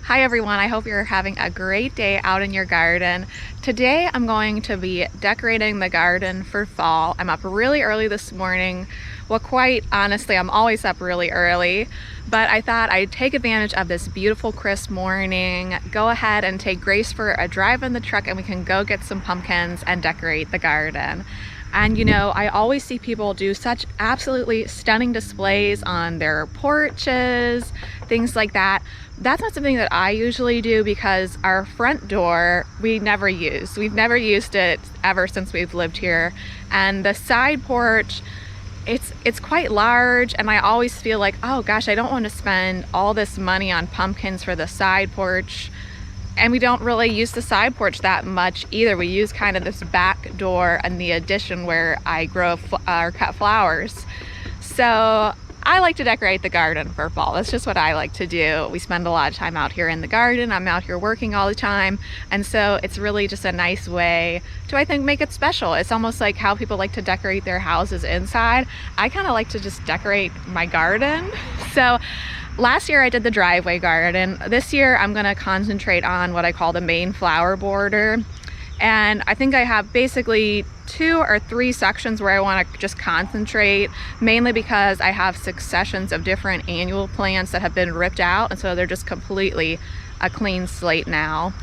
Hi everyone, I hope you're having a great day out in your garden. Today I'm going to be decorating the garden for fall. I'm up really early this morning. Well, quite honestly, I'm always up really early, but I thought I'd take advantage of this beautiful crisp morning, go ahead and take Grace for a drive in the truck, and we can go get some pumpkins and decorate the garden. And you know, I always see people do such absolutely stunning displays on their porches, things like that. That's not something that I usually do because our front door we never use. We've never used it ever since we've lived here. And the side porch, it's quite large, and I always feel like, oh gosh, I don't want to spend all this money on pumpkins for the side porch. And we don't really use the side porch that much either. We use kind of this back door and the addition where I grow or cut flowers. So I like to decorate the garden for fall. That's just what I like to do. We spend a lot of time out here in the garden. I'm out here working all the time. And so it's really just a nice way to, I think, make it special. It's almost like how people like to decorate their houses inside. I kind of like to just decorate my garden. So last year I did the driveway garden. This year I'm gonna concentrate on what I call the main flower border. And I think I have basically 2 or 3 sections where I want to just concentrate, mainly because I have successions of different annual plants that have been ripped out, and so they're just completely a clean slate now.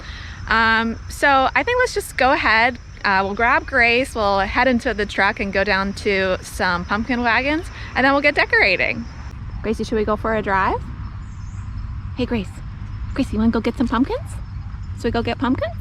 So I think let's just go ahead. We'll grab Grace, we'll head into the truck and go down to some pumpkin wagons, and then we'll get decorating. Gracie, should we go for a drive? Hey Grace, you want to go get some pumpkins? So we go get pumpkins?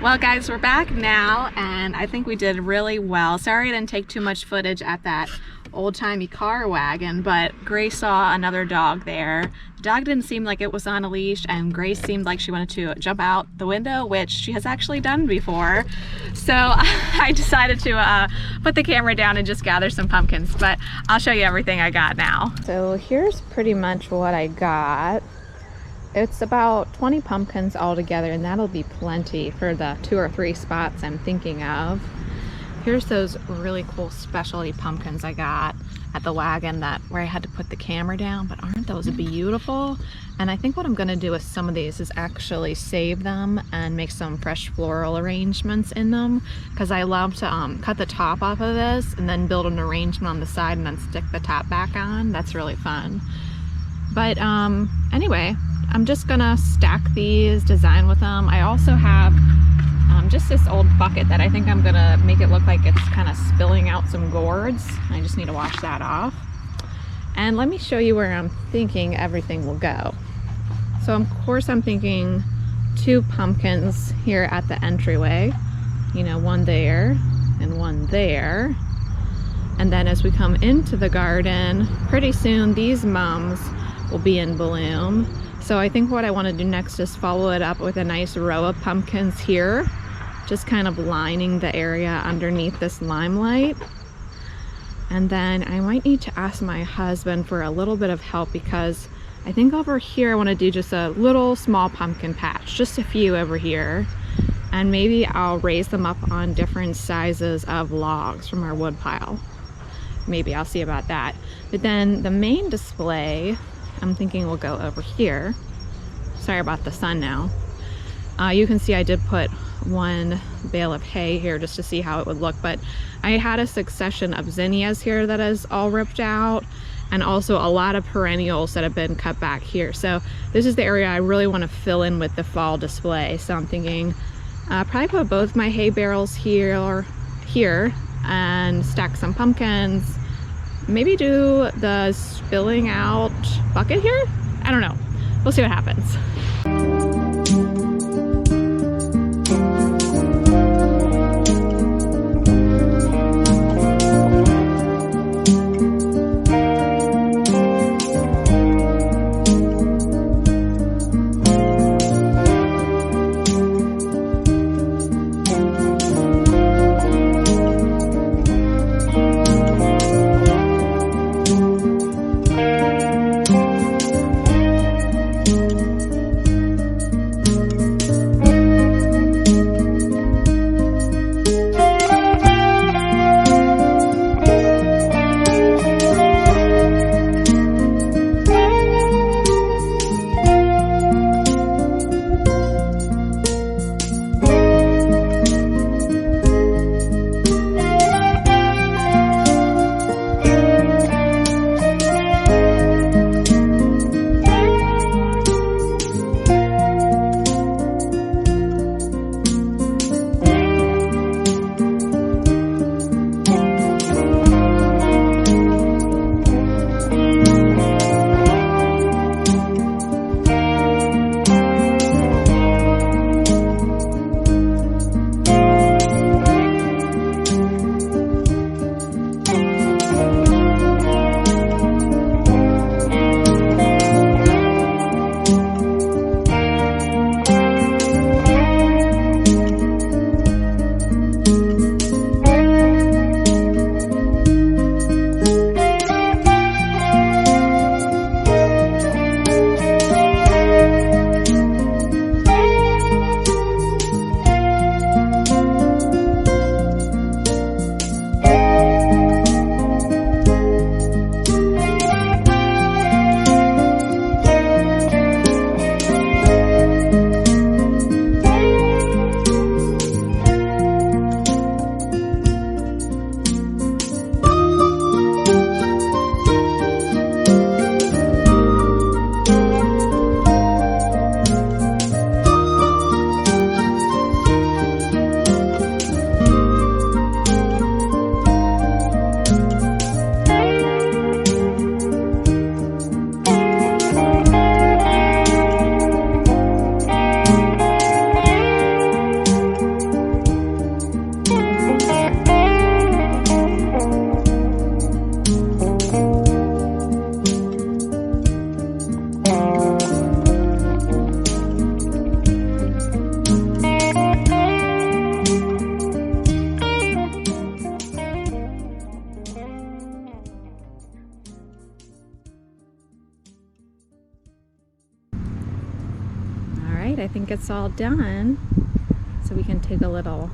Well guys, we're back now, and I think we did really well. Sorry I didn't take too much footage at that old-timey car wagon, but Grace saw another dog there. The dog didn't seem like it was on a leash, and Grace seemed like she wanted to jump out the window, which she has actually done before. So I decided to put the camera down and just gather some pumpkins, but I'll show you everything I got now. So here's pretty much what I got. It's about 20 pumpkins altogether, and that'll be plenty for the 2 or 3 spots I'm thinking of. Here's those really cool specialty pumpkins I got at the wagon where I had to put the camera down, but aren't those beautiful? And I think what I'm going to do with some of these is actually save them and make some fresh floral arrangements in them, because I love to cut the top off of this and then build an arrangement on the side and then stick the top back on. That's really fun. But anyway, I'm just gonna stack these, design with them. I also have just this old bucket that I think I'm gonna make it look like it's kind of spilling out some gourds. I just need to wash that off. And let me show you where I'm thinking everything will go. So of course I'm thinking 2 pumpkins here at the entryway. You know, one there and one there. And then as we come into the garden, pretty soon these mums will be in bloom. So I think what I want to do next is follow it up with a nice row of pumpkins here, just kind of lining the area underneath this limelight. And then I might need to ask my husband for a little bit of help, because I think over here I want to do just a little small pumpkin patch, just a few over here. And maybe I'll raise them up on different sizes of logs from our wood pile. Maybe I'll see about that. But then the main display, I'm thinking we'll go over here. Sorry about the sun now. You can see I did put one bale of hay here just to see how it would look, but I had a succession of zinnias here that is all ripped out, and also a lot of perennials that have been cut back here. So this is the area I really want to fill in with the fall display. So I'm thinking probably put both my hay barrels here and stack some pumpkins. Maybe do the spilling out bucket here? I don't know. We'll see what happens. I think it's all done, so we can take a little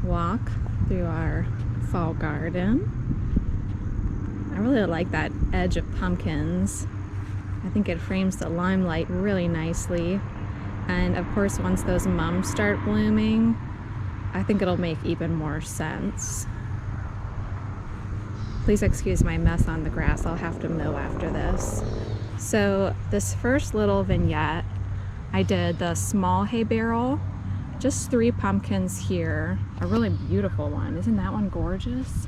walk through our fall garden. I really like that edge of pumpkins. I think it frames the limelight really nicely, and of course once those mums start blooming, I think it'll make even more sense. Please excuse my mess on the grass. I'll have to mow after this. So this first little vignette, I did the small hay barrel, just 3 pumpkins here, a really beautiful one. Isn't that one gorgeous?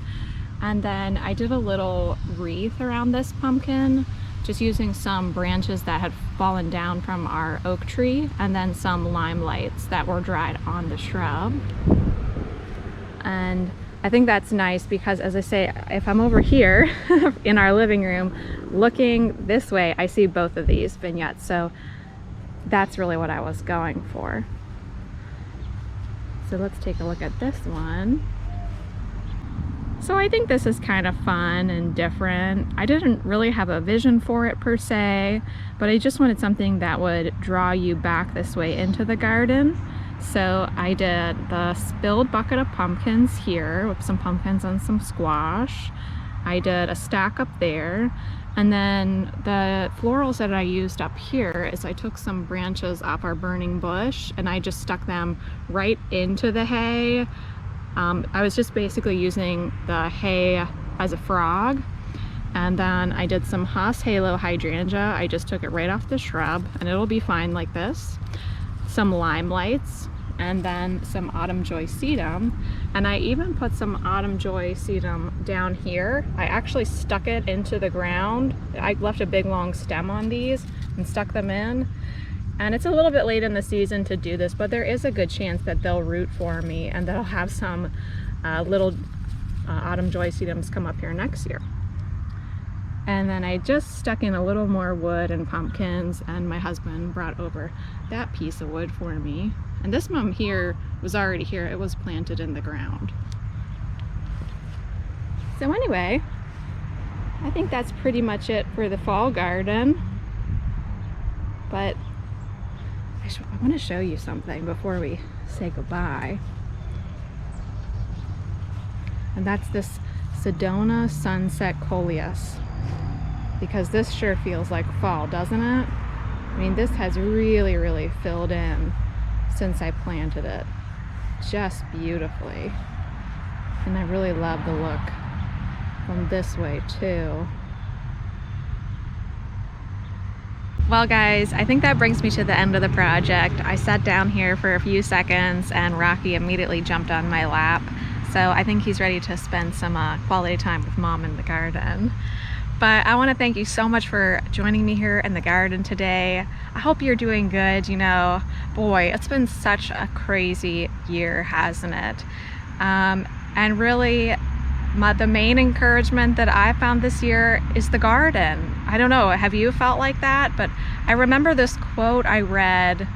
And then I did a little wreath around this pumpkin, just using some branches that had fallen down from our oak tree, and then some lime lights that were dried on the shrub. And I think that's nice because, as I say, if I'm over here in our living room looking this way, I see both of these vignettes. So that's really what I was going for. So let's take a look at this one. So I think this is kind of fun and different. I didn't really have a vision for it per se, but I just wanted something that would draw you back this way into the garden. So I did the spilled bucket of pumpkins here with some pumpkins and some squash. I did a stack up there. And then the florals that I used up here is I took some branches off our burning bush and I just stuck them right into the hay. I was just basically using the hay as a frog. And then I did some Haas Halo hydrangea. I just took it right off the shrub and it'll be fine like this. Some lime lights, and then some autumn joy sedum. And I even put some autumn joy sedum down here. I actually stuck it into the ground. I left a big long stem on these and stuck them in. And it's a little bit late in the season to do this, but there is a good chance that they'll root for me and that I'll have some little autumn joy sedums come up here next year. And then I just stuck in a little more wood and pumpkins, and my husband brought over that piece of wood for me. And this one here was already here. It was planted in the ground. So anyway, I think that's pretty much it for the fall garden. But I want to show you something before we say goodbye. And that's this Sedona Sunset Coleus. Because this sure feels like fall, doesn't it? I mean, this has really filled in since I planted it. Just beautifully. And I really love the look from this way too. Well guys, I think that brings me to the end of the project. I sat down here for a few seconds and Rocky immediately jumped on my lap. So I think he's ready to spend some quality time with Mom in the garden. But I want to thank you so much for joining me here in the garden today. I hope you're doing good. You know, boy, it's been such a crazy year, hasn't it? And really, the main encouragement that I found this year is the garden. I don't know, have you felt like that? But I remember this quote I read,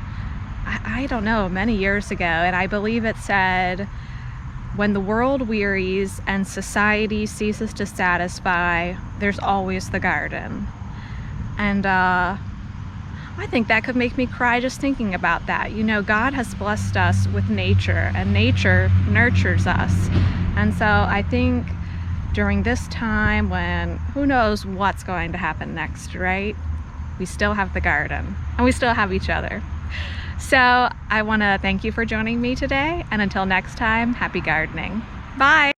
I don't know, many years ago, and I believe it said, "When the world wearies and society ceases to satisfy, there's always the garden." And I think that could make me cry just thinking about that. You know, God has blessed us with nature, and nature nurtures us. And so I think during this time when who knows what's going to happen next, right? We still have the garden, and we still have each other. So I want to thank you for joining me today, and until next time, happy gardening. Bye!